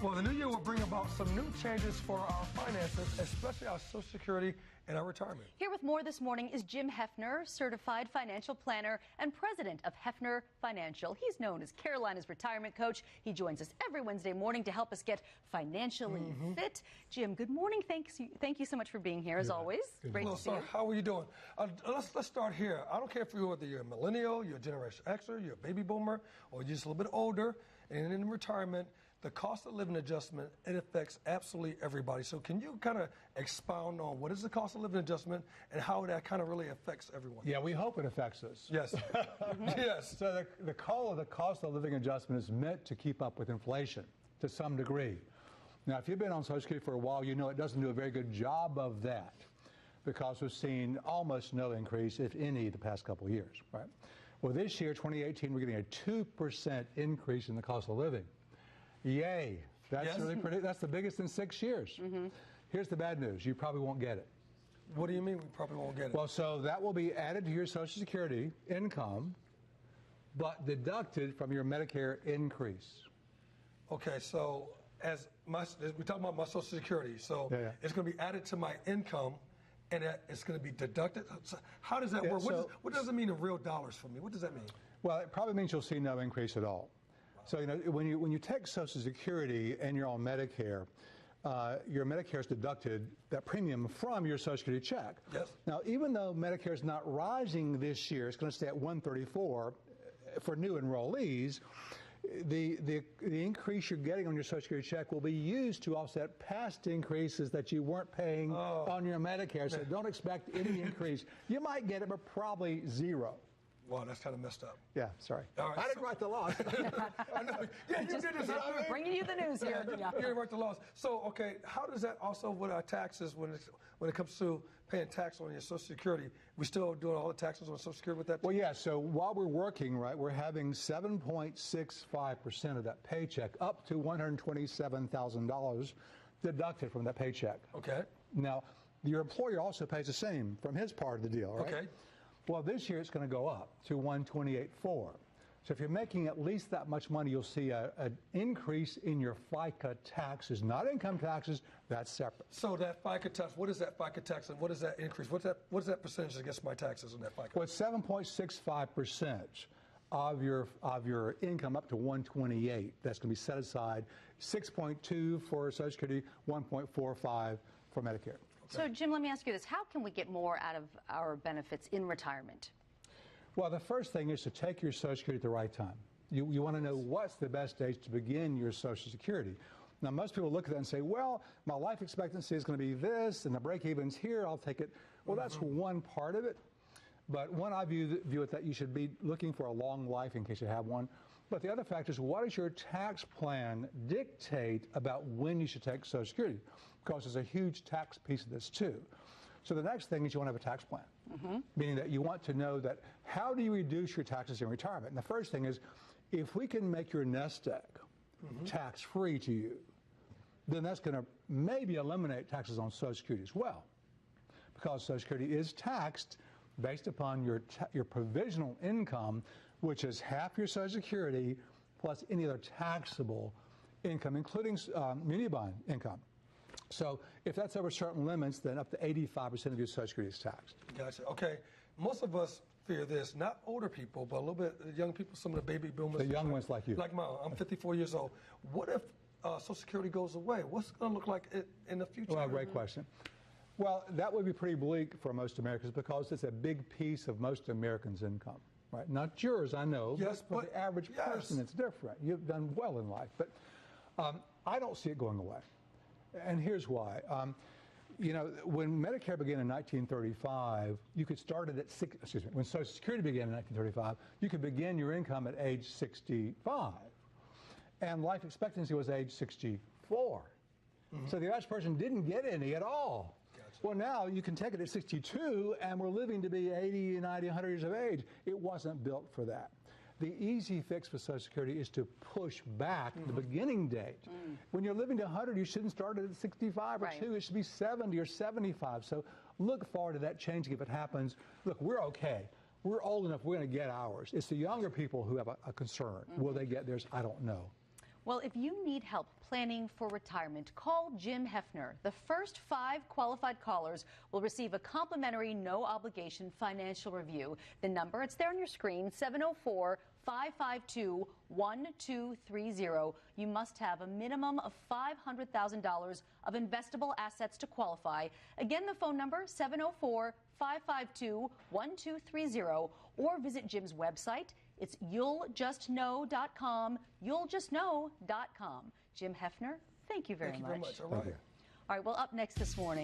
Well, the new year will bring about some new changes for our finances, especially our Social Security and our retirement. Here with more this morning is Jim Heafner, certified financial planner and president of Heafner Financial. He's known as Carolina's retirement coach. He joins us every Wednesday morning to help us get financially fit. Jim, good morning. Thank you so much for being here, as always. Great to see you. How are you doing? Let's start here. I don't care if whether you're a millennial, you're a Generation Xer, you're a baby boomer, or you're just a little bit older, and in retirement, the cost of living adjustment, it affects absolutely everybody. So can you kind of expound on what is the cost of living adjustment and how that kind of really affects everyone? Yeah, we hope it affects us. Yes. Yes. So the cost of living adjustment is meant to keep up with inflation to some degree. Now, if you've been on Social Security for a while, you know it doesn't do a very good job of that because we've seen almost no increase, if any, the past couple of years, right? Well, this year, 2018, we're getting a 2% increase in the cost of living. Yay. That's really pretty. That's the biggest in 6 years. Here's the bad news. You probably won't get it. What do you mean we probably won't get it? Well, so that will be added to your Social Security income, but deducted from your Medicare increase. Okay, so as we're talking about my Social Security, so it's going to be added to my income, and it's going to be deducted. So how does that work? What does it mean in real dollars for me? What does that mean? Well, it probably means you'll see no increase at all. So, you know, when you take Social Security and you're on Medicare, your Medicare is deducted that premium from your Social Security check. Yes. Now, even though Medicare is not rising this year, it's going to stay at $134 for new enrollees. The increase you're getting on your Social Security check will be used to offset past increases that you weren't paying on your Medicare. So don't expect any increase. You might get it, but probably zero. Wow, that's kind of messed up. Yeah, sorry. Right, I didn't write the laws. I know. Yeah, you did this. Bringing you the news here. You didn't write the laws. So, okay, how does that also with our taxes when it comes to paying tax on your Social Security? We still doing all the taxes on Social Security with that? Well, yeah. So while we're working, right, we're having 7.65% of that paycheck, up to $127,000, deducted from that paycheck. Okay. Now, your employer also pays the same from his part of the deal, right? Okay. Well, this year it's going to go up to $128,400. So if you're making at least that much money, you'll see an increase in your FICA taxes, not income taxes. That's separate. So that FICA tax, what is that FICA tax, and what is that increase? What is that percentage against my taxes on that FICA? Well, it's 7.65% of your income up to $128,000. That's going to be set aside. 6.2 for Social Security, 1.45 for Medicare. So, Jim, let me ask you this. How can we get more out of our benefits in retirement? Well, the first thing is to take your Social Security at the right time. You want to know what's the best age to begin your Social Security. Now, most people look at that and say, well, my life expectancy is going to be this, and the break-even's here, I'll take it. Well, that's one part of it. But one, I view it that you should be looking for a long life in case you have one. But the other factor is, what does your tax plan dictate about when you should take Social Security? Because there's a huge tax piece of this, too. So the next thing is you want to have a tax plan, meaning that you want to know that how do you reduce your taxes in retirement? And the first thing is, if we can make your nest egg tax-free to you, then that's going to maybe eliminate taxes on Social Security as well, because Social Security is taxed based upon your provisional income, which is half your Social Security plus any other taxable income, including muni bond income. So if that's over certain limits, then up to 85% of your Social Security is taxed. Gotcha. Okay. Most of us fear this, not older people, but a little bit young people, some of the baby boomers. The young ones like you. Like mine. I'm 54 years old. What if Social Security goes away? What's it going to look like in the future? Well, great question. Well, that would be pretty bleak for most Americans because it's a big piece of most Americans' income, right? Not yours, I know, yes, but for the average person, it's different. You've done well in life, but I don't see it going away. And here's why. You know, when Medicare began in 1935, you could start it at when Social Security began in 1935, you could begin your income at age 65. And life expectancy was age 64. So the average person didn't get any at all. Gotcha. Well, now you can take it at 62, and we're living to be 80, 90, 100 years of age. It wasn't built for that. The easy fix for Social Security is to push back the beginning date. When you're living to 100, you shouldn't start it at 65 or 2. It should be 70 or 75. So look forward to that changing if it happens. Look, we're okay. We're old enough. We're going to get ours. It's the younger people who have a concern. Will they get theirs? I don't know. Well, if you need help planning for retirement, call Jim Heafner. The first 5 qualified callers will receive a complimentary, no-obligation financial review. The number, it's there on your screen, 704-552-1230. You must have a minimum of $500,000 of investable assets to qualify. Again, the phone number, 704-552-1230, or visit Jim's website. It's you'lljustknow.com, you'lljustknow.com. Jim Heafner, thank you very much. Thank you very much. All right. All right, well, up next this morning.